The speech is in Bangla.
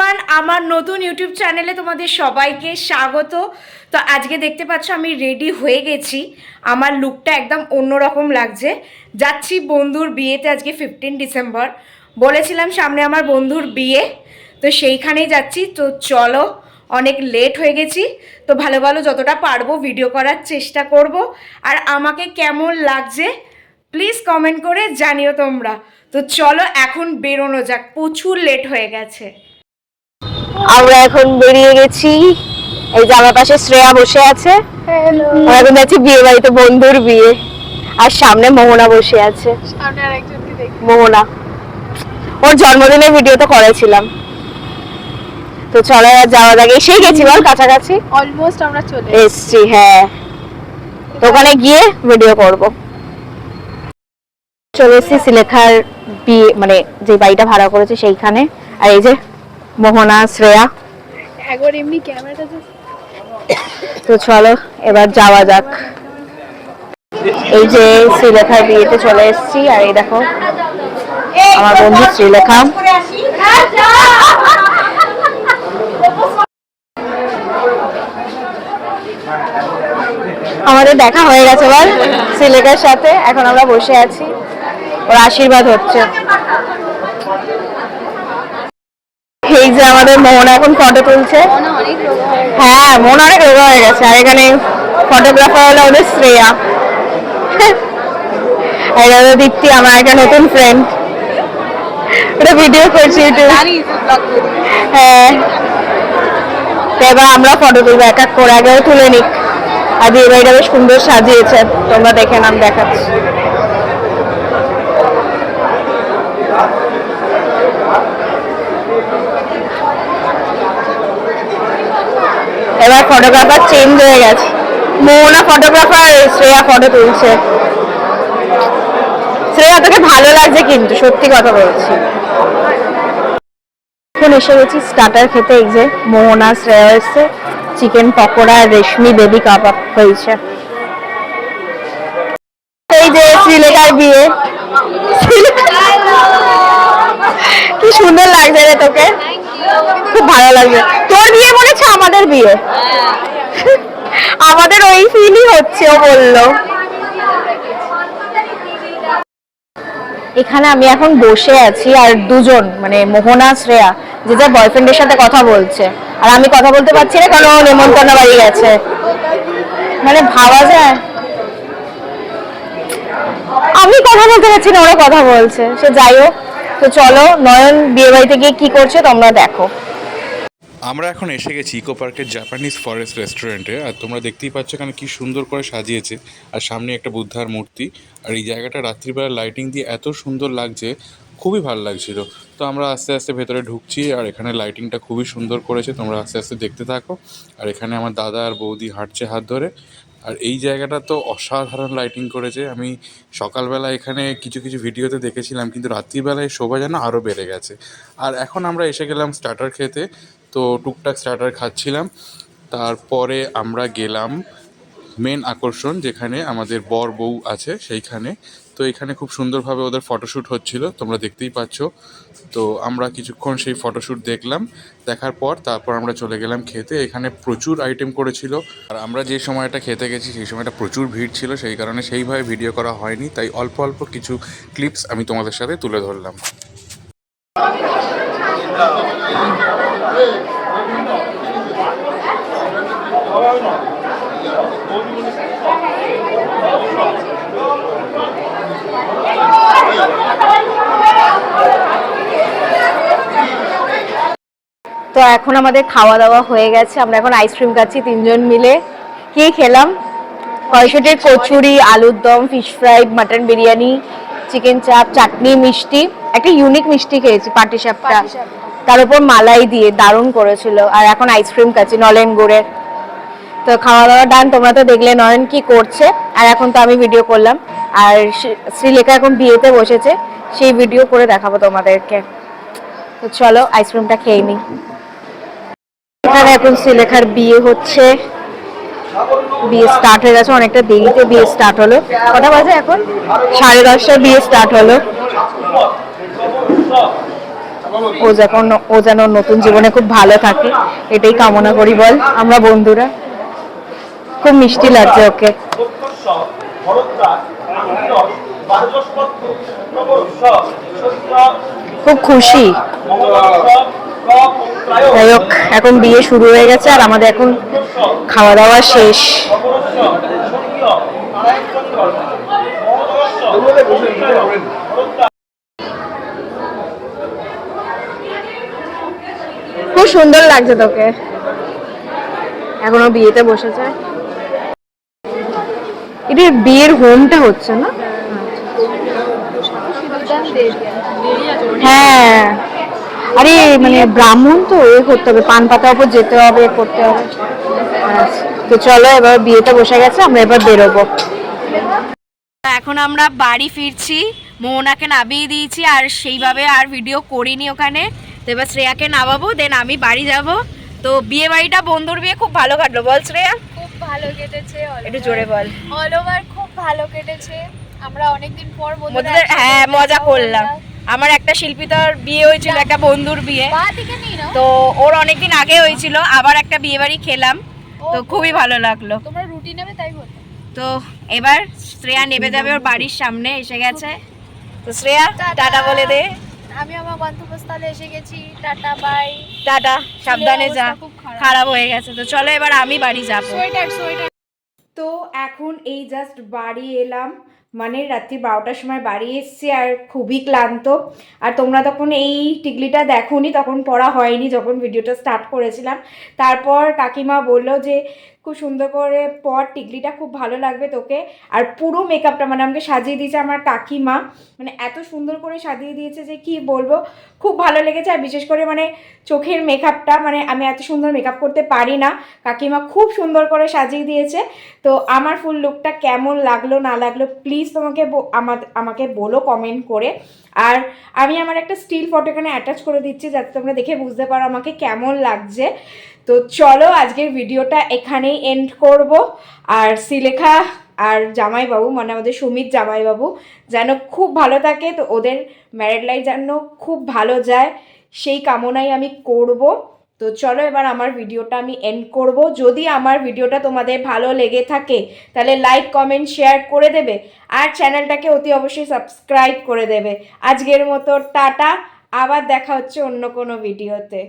এভরিওয়ান, আমার নতুন ইউটিউব চ্যানেলে তোমাদের সবাইকে স্বাগত। তো আজকে দেখতে পাচ্ছ আমি রেডি হয়ে গেছি। আমার লুকটা একদম অন্যরকম লাগছে। যাচ্ছি বন্ধুর বিয়েতে, আজকে 15 ডিসেম্বর। বলেছিলাম সামনে আমার বন্ধুর বিয়ে, তো সেইখানেই যাচ্ছি। তো চলো, অনেক লেট হয়ে গেছি, তো ভালো ভালো যতটা পারবো ভিডিও করার চেষ্টা করব। আর আমাকে কেমন লাগছে প্লিজ কমেন্ট করে জানিও তোমরা। তো চলো এখন বেরোনো যাক, প্রচুর লেট হয়ে গেছে। আমরা এখন বেরিয়ে গেছি। এই যে আমার পাশে শ্রেয়া বসে আছে। আমরা এখন যাচ্ছি বিয়ে বাড়িতে, বন্ধুর বিয়ে। আর সামনে মোহনা বসে আছে। মোহনা ওর জন্মদিনের ভিডিও তো করেছিলাম। তো চলো যাওয়া যাক। এসেই গেছি বল, কাছাকাছি অলমোস্ট আমরা চলে এসছি। হ্যাঁ, তো ওখানে গিয়ে ভিডিও করব। চলে এসেছি শ্রীলেখার বিয়ে, মানে যে বাড়িটা ভাড়া করেছে সেইখানে। আর এই যে মোহনা, শ্রেয়া। একবার এমনি ক্যামেরাটা তো চলো এবার যাওয়া যাক। এই যে শ্রীলেখার বিয়েতে চলে এসেছি। আর এই দেখো আমার বন্ধু শ্রীলেখা। আমাদের দেখা হয়ে গেছে বল শ্রীলেখার সাথে। এখন আমরা বসে আছি, ওর আশীর্বাদ হচ্ছে। এই যে আমাদের মোহনা এখন ফটো তুলছে। হ্যাঁ, মন অনেক রোগা হয়ে গেছে। আর এখানে ফটোগ্রাফার হলো ওদের শ্রেয়া। এটা হলো দীপ্তি, আমার একটা নতুন ফ্রেন্ড। ওটা ভিডিও করছি ইউটিউবে। হ্যাঁ, তো এবার আমরা ফটো তুলবো এক এক করে। আগেও তুলে নিক। আর বিয়ে বাড়িটা বেশ সুন্দর সাজিয়েছে, তোমরা দেখে নাম, দেখাচ্ছি। এবার ফটোগ্রাফার চেঞ্জ হয়ে গেছে। মোহনা ফটোগ্রাফার, শ্রেয়া ফটো তুলছে। শ্রেয়া তোকে ভালো লাগছে কিন্তু, সত্যি কথা বলছি। এখন এসে গেছি স্টার্টার খেতে। এই যে মোহনা, শ্রেয়া এসছে। চিকেন পকোড়া, রেশমি বেবি কাবাব হয়েছে। এই যে শ্রীলেখার বিয়ে। কি সুন্দর লাগছে রে তোকে, খুব ভালো লাগছে। তোর বিয়ে মনে হচ্ছে আমাদের বিয়ে। আমাদের ওই ফিলই হচ্ছে, ও বললো। এখানে আমি এখন বসে আছি আর দুজন, মানে মোহনা, শ্রেয়া যে যার বয়ফ্রেন্ডের সাথে কথা বলছে। আর আমি কথা বলতে পারছি না কারণ ও নেমন্তন্ন বাড়ি গেছে। মানে ভাবা যায়, আমি কথা বলতে পারছি না, ওরা কথা বলছে। সে যাই হোক, তো চলো নয়ন বিয়ে বাড়িতে গিয়ে কি করছে তোমরা দেখো। আমরা এখন এসে গেছি ইকো পার্কের জাপানিজ ফরেস্ট রেস্টুরেন্টে। আর তোমরা দেখতেই পাচ্ছ এখানে কি সুন্দর করে সাজিয়েছে। আর সামনে একটা বুদ্ধার মূর্তি। আর এই জায়গাটা রাত্রিবেলা লাইটিং দিয়ে এত সুন্দর লাগছে, খুবই ভালো লাগছিল। তো আমরা আস্তে আস্তে ভেতরে ঢুকছি। আর এখানে লাইটিংটা খুবই সুন্দর করেছে, তোমরা আস্তে আস্তে দেখতে থাকো। আর এখানে আমার দাদা আর বৌদি হাঁটছে হাত ধরে। আর এই জায়গাটা তো অসাধারণ লাইটিং করেছে। আমি সকালবেলা এখানে কিছু কিছু ভিডিওতে দেখেছিলাম, কিন্তু রাত্রিবেলায় শোভা যেন আরও বেড়ে গেছে। আর এখন আমরা এসে গেলাম স্টার্টার খেতে। তো টুকটাক স্টার্টার খাচ্ছিলাম। তারপরে আমরা গেলাম মেন আকর্ষণ, যেখানে আমাদের বর বউ আছে সেইখানে। তো এখানে খুব সুন্দরভাবে ওদের ফটোশ্যুট হচ্ছিল, তোমরা দেখতেই পাচ্ছ। তো আমরা কিছুক্ষণ সেই ফটোশ্যুট দেখলাম। দেখার পর তারপর আমরা চলে গেলাম খেতে। এখানে প্রচুর আইটেম করেছিল। আর আমরা যে সময়টা খেতে গেছি সেই সময়টা প্রচুর ভিড় ছিল, সেই কারণে সেইভাবে ভিডিও করা হয়নি। তাই অল্প অল্প কিছু ক্লিপস আমি তোমাদের সাথে তুলে ধরলাম। তো এখন আমাদের খাওয়া দাওয়া হয়ে গেছে। আমরা এখন আইসক্রিম খাচ্ছি তিনজন মিলে। কি খেলাম? কড়াইশুঁটির কচুরি, আলুর দম, fish fry, mutton biryani, chicken চাপ, চাটনি, মিষ্টি। একটা ইউনিক মিষ্টি খেয়েছি, পাটিসাপটা, তার উপর মালাই দিয়ে, দারুণ করেছিল। আর এখন আইসক্রিম খাচ্ছি নলেন গুড়ের। তো খাওয়া দাওয়া ডান। তোমরা তো দেখলে নয়ন কি করছে, আর এখন তো আমি ভিডিও করলাম। আর শ্রীলেখা এখন বিয়েতে বসেছে, সেই ভিডিও করে দেখাবো তোমাদেরকে। তো চলো আইসক্রিমটা খেয়ে নিই। এখানে এখন শ্রীলেখার বিয়ে হচ্ছে। বিয়ে স্টার্ট হয়ে গেছে, অনেকটা দেরিতে বিয়ে স্টার্ট হলো। কটা বাজে এখন? 10:30টায় বিয়ে স্টার্ট হলো। ও যেন নতুন জীবনে খুব ভালো থাকে, এটাই কামনা করি বল আমরা বন্ধুরা। খুব মিষ্টি লাগছে ওকে, খুব খুশি। যাই হোক, এখন বিয়ে শুরু হয়ে গেছে আর আমাদের এখন খাওয়া দাওয়া শেষ। খুব সুন্দর লাগছে তোকে। এখনো বিয়েতে বসেছে, এটা বিয়ের হোমটা হচ্ছে না? হ্যাঁ, আরে মানে ব্রাহ্মণ তো এ করতে হবে, পান পাতার উপর যেতে হবে, করতে হবে। তো চলো এবার বিয়েতে বসে গেছে, আমরা এবার বেরোবো। এখন আমরা বাড়ি ফিরছি, মোহনাকে নামিয়ে দিয়েছি আর সেইভাবে আর ভিডিও করিনি ওখানে। তো এবার শ্রেয়াকে নামাবো, দেন আমি বাড়ি যাব। তো বিয়ে বাড়িটা বন্ধুর বিয়ে খুব ভালো কাটলো বল শ্রেয়া? খুব ভালো কেটেছে, একটু জোরে বল। অল ওভার খুব ভালো কেটেছে। আমরা অনেকদিন পর বন্ধুদের হ্যাঁ মজা করলাম। আমার একটা শিল্পীতার বিয়ে হয়েছিল, একটা বন্ধুর বিয়ে, তো ওর অনেকদিন আগে হয়েছিল, আবার একটা বিয়ে বাড়ি খেলাম, তো খুবই ভালো লাগলো। তোমরা রুটি নেবে তাই বলতে। তো এবার শ্রেয়া নেমে যাবে, ওর বাড়ির সামনে এসে গেছে। তো শ্রেয়া টাটা বলে দে। আমি আমার গন্তব্যস্থলে এসে গেছি, টাটা বাই। টাটা, সাবধানে যা, খারাপ হয়ে গেছে। তো চলো এবার আমি বাড়ি যাব। তো এখন এই জাস্ট বাড়ি এলাম, মানে রাত্রি 12টার সময় বাড়ি এসেছি আর খুবই ক্লান্ত। আর তোমরা তখন এই টিকলিটা দেখোনি, তখন পড়া হয়নি যখন ভিডিওটা স্টার্ট করেছিলাম। তারপর কাকিমা বললো যে খুব সুন্দর করে পর, টিকলিটা খুব ভালো লাগবে তোকে। আর পুরো মেকআপটা মানে আমাকে সাজিয়ে দিয়েছে আমার কাকিমা, মানে এত সুন্দর করে সাজিয়ে দিয়েছে যে কি বলবো, খুব ভালো লেগেছে। আর বিশেষ করে মানে চোখের মেকআপটা, মানে আমি এত সুন্দর মেকআপ করতে পারি না, কাকিমা খুব সুন্দর করে সাজিয়ে দিয়েছে। তো আমার ফুল লুকটা কেমন লাগলো না লাগলো প্লিজ তোমাকে আমাকে বলো কমেন্ট করে। আর আমি আমার একটা স্টিল ফটো এখানে অ্যাটাচ করে দিচ্ছি যাতে তোমরা দেখে বুঝতে পারো আমাকে কেমন লাগছে। তো চলো আজকের ভিডিওটা এখানেই এন্ড করব। আর শ্রীলেখা আর জামাইবাবু, মানে আমাদের সুমিত জামাইবাবু যেন খুব ভালো থাকে, তো ওদের ম্যারেড লাইফ যেন খুব ভালো যায় সেই কামনাই আমি করব। তো চলো এবার আমার ভিডিওটা আমি এন্ড করব। যদি আমার ভিডিওটা তোমাদের ভালো লেগে থাকে তাহলে লাইক কমেন্ট শেয়ার করে দেবে, আর চ্যানেলটাকে অতি অবশ্যই সাবস্ক্রাইব করে দেবে। আজকের মতো টাটা, আবার দেখা হচ্ছে অন্য কোনো ভিডিওতে।